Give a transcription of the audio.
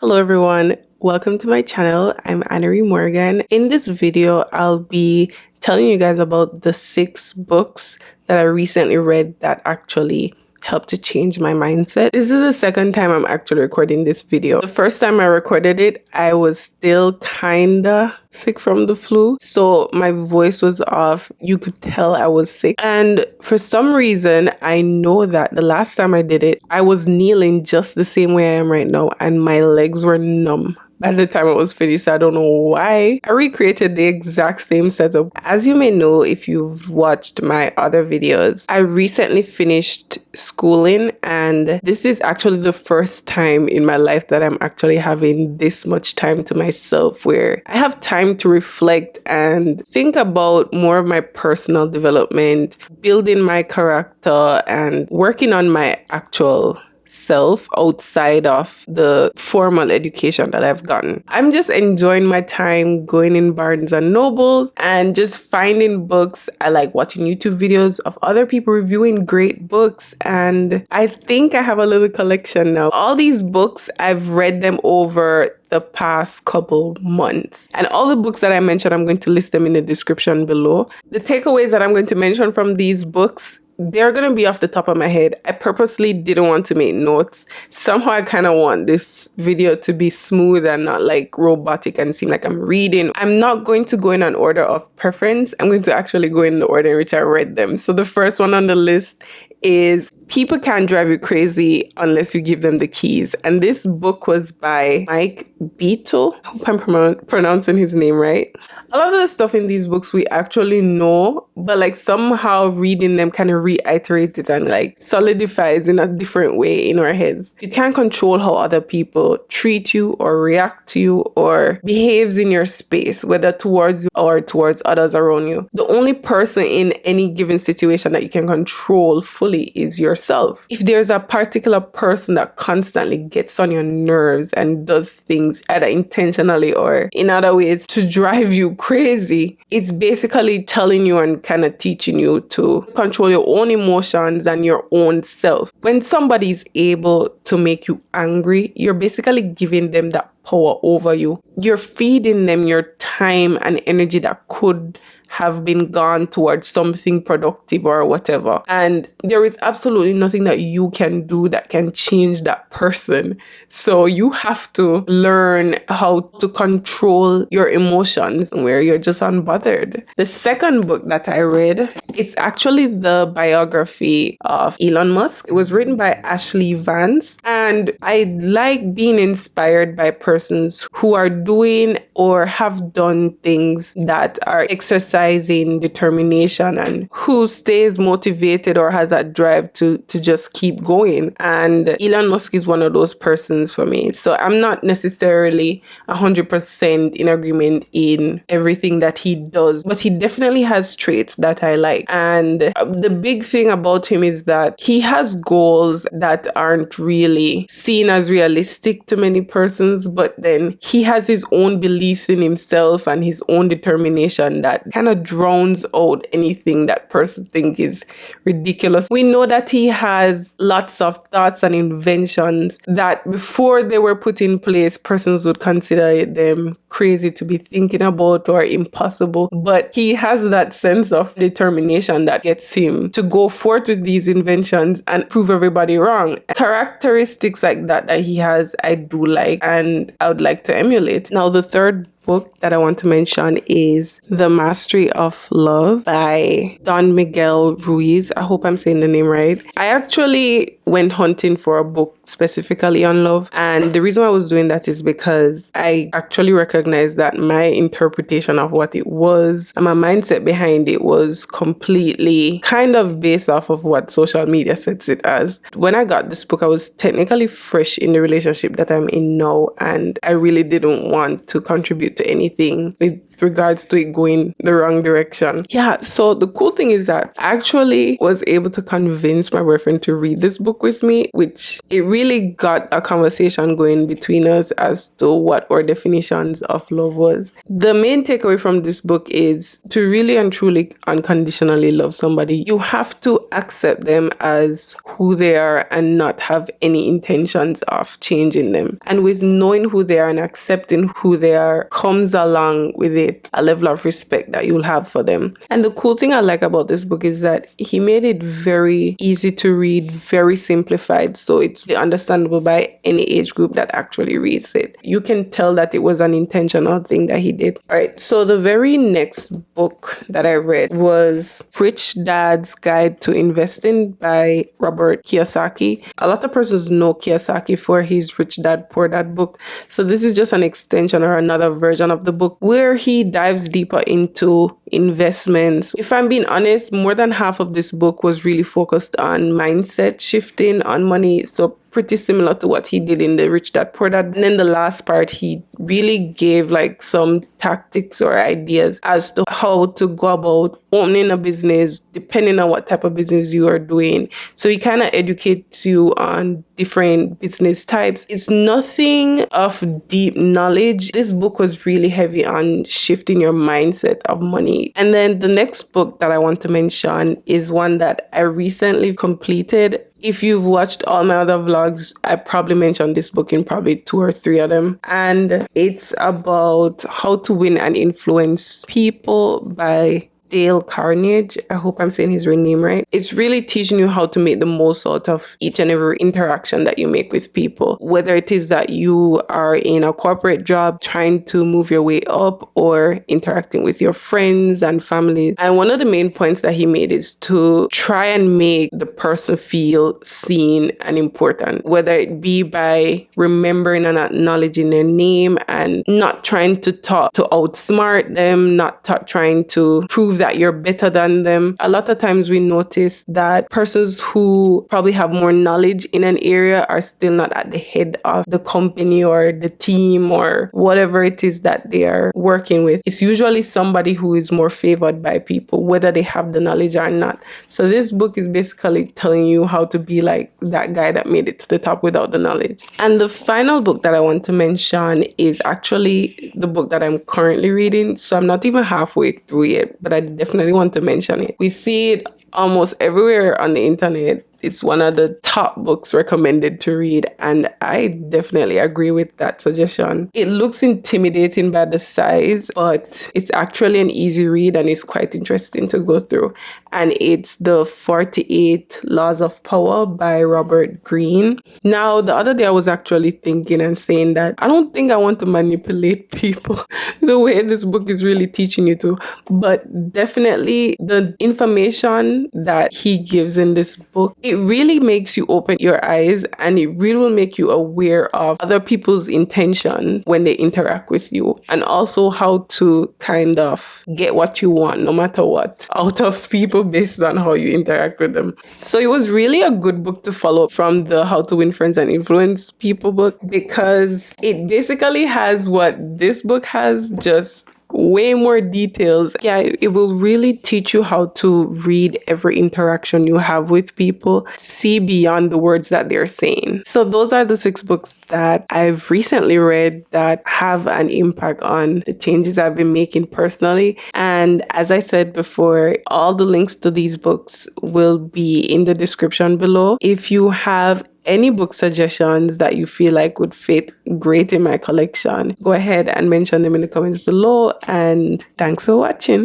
Hello everyone, welcome to my channel. I'm Annery Morgan. In this video, I'll be telling you guys about the 6 books that I recently read that actually helped to change my mindset. This is the second time I'm actually recording this video. The first time I recorded it, I was still kinda sick from the flu. So my voice was off. You could tell I was sick. And for some reason, I know that the last time I did it, I was kneeling just the same way I am right now. And my legs were numb by the time it was finished. I don't know why. I recreated the exact same setup. As you may know, if you've watched my other videos, I recently finished schooling, and this is actually the first time in my life that I'm actually having this much time to myself, where I have time to reflect and think about more of my personal development, building my character, and working on my actual self outside of the formal education that I've gotten. I'm just enjoying my time going in Barnes and Nobles and just finding books. I like watching YouTube videos of other people reviewing great books, and I think I have a little collection now. All these books, I've read them over the past couple months. And all the books that I mentioned, I'm going to list them in the description below. The takeaways that I'm going to mention from these books, they're going to be off the top of my head. I purposely didn't want to make notes. Somehow I kind of want this video to be smooth and not like robotic and seem like I'm reading. I'm not going to go in an order of preference. I'm going to actually go in the order in which I read them. So the first one on the list is People Can't Drive You Crazy Unless You Give Them the Keys. And this book was by Bechtle. I hope I'm pronouncing his name right. A lot of the stuff in these books we actually know, but like somehow reading them kind of reiterates it and like solidifies in a different way in our heads. You can't control how other people treat you or react to you or behaves in your space, whether towards you or towards others around you. The only person in any given situation that you can control fully is yourself. If there's a particular person that constantly gets on your nerves and does things either intentionally or in other ways to drive you crazy, it's basically telling you and kind of teaching you to control your own emotions and your own self. When somebody is able to make you angry, you're basically giving them that power over you. You're feeding them your time and energy that could have been gone towards something productive or whatever. And there is absolutely nothing that you can do that can change that person. So you have to learn how to control your emotions where you're just unbothered. The second book that I read is actually the biography of Elon Musk. It was written by Ashlee Vance. And I like being inspired by persons who are doing or have done things that are exercising determination and who stays motivated or has that drive to just keep going. And Elon Musk is one of those persons for me. So I'm not necessarily 100% in agreement in everything that he does, but he definitely has traits that I like. And the big thing about him is that he has goals that aren't really seen as realistic to many persons, but then he has his own beliefs in himself and his own determination that kind of drowns out anything that person think is ridiculous. We know that he has lots of thoughts and inventions that before they were put in place, persons would consider them crazy to be thinking about or impossible. But he has that sense of determination that gets him to go forth with these inventions and prove everybody wrong. Characteristics like that he has, I do like, and I would like to emulate. Now, the third book that I want to mention is The Mastery of Love by Miguel Ruiz. I hope I'm saying the name right. I actually went hunting for a book specifically on love, and the reason I was doing that is because I actually recognized that my interpretation of what it was and my mindset behind it was completely kind of based off of what social media sets it as. When I got this book, I was technically fresh in the relationship that I'm in now, and I really didn't want to contribute to anything with with regards to it going the wrong direction. Yeah, so the cool thing is that I actually was able to convince my boyfriend to read this book with me, which it really got a conversation going between us as to what our definitions of love was. The main takeaway from this book is to really and truly unconditionally love somebody, you have to accept them as who they are and not have any intentions of changing them. And with knowing who they are and accepting who they are comes along with it a level of respect that you'll have for them. And the cool thing I like about this book is that he made it very easy to read, very simplified, so it's understandable by any age group that actually reads it. You can tell that it was an intentional thing that he did. All right, so the very next book that I read was Rich Dad's Guide to Investing by Robert Kiyosaki. A lot of persons know Kiyosaki for his Rich Dad Poor Dad book, so this is just an extension or another version of the book where he dives deeper into investments. If I'm being honest, more than half of this book was really focused on mindset shifting on money, so pretty similar to what he did in the Rich Dad Poor Dad. And then the last part, he really gave like some tactics or ideas as to how to go about owning a business, depending on what type of business you are doing. So he kind of educates you on different business types. It's nothing of deep knowledge. This book was really heavy on shifting your mindset of money. And then the next book that I want to mention is one that I recently completed. If you've watched all my other vlogs, I probably mentioned this book in probably 2 or 3 of them. And it's about how to win and influence people by Dale Carnegie. I hope I'm saying his real name right. It's really teaching you how to make the most out of each and every interaction that you make with people. Whether it is that you are in a corporate job trying to move your way up or interacting with your friends and family. And one of the main points that he made is to try and make the person feel seen and important. Whether it be by remembering and acknowledging their name and not trying to talk to outsmart them, not trying to prove that you're better than them. A lot of times we notice that persons who probably have more knowledge in an area are still not at the head of the company or the team or whatever it is that they are working with. It's usually somebody who is more favored by people, whether they have the knowledge or not. So this book is basically telling you how to be like that guy that made it to the top without the knowledge. And the final book that I want to mention is actually the book that I'm currently reading. So I'm not even halfway through yet, but I definitely want to mention it. We see it almost everywhere on the internet. It's one of the top books recommended to read, and I definitely agree with that suggestion. It looks intimidating by the size, but it's actually an easy read and it's quite interesting to go through. And it's The 48 Laws of Power by Robert Greene. Now, the other day I was actually thinking and saying that I don't think I want to manipulate people the way this book is really teaching you to, but definitely the information that he gives in this book, it really makes you open your eyes and it really will make you aware of other people's intention when they interact with you, and also how to kind of get what you want no matter what out of people based on how you interact with them. So it was really a good book to follow from the How to Win Friends and Influence People book, because it basically has what this book has, just way more details. Yeah, it will really teach you how to read every interaction you have with people, see beyond the words that they're saying. So those are the 6 books that I've recently read that have an impact on the changes I've been making personally. And as I said before, all the links to these books will be in the description below. If you have any book suggestions that you feel like would fit great in my collection, go ahead and mention them in the comments below. And thanks for watching.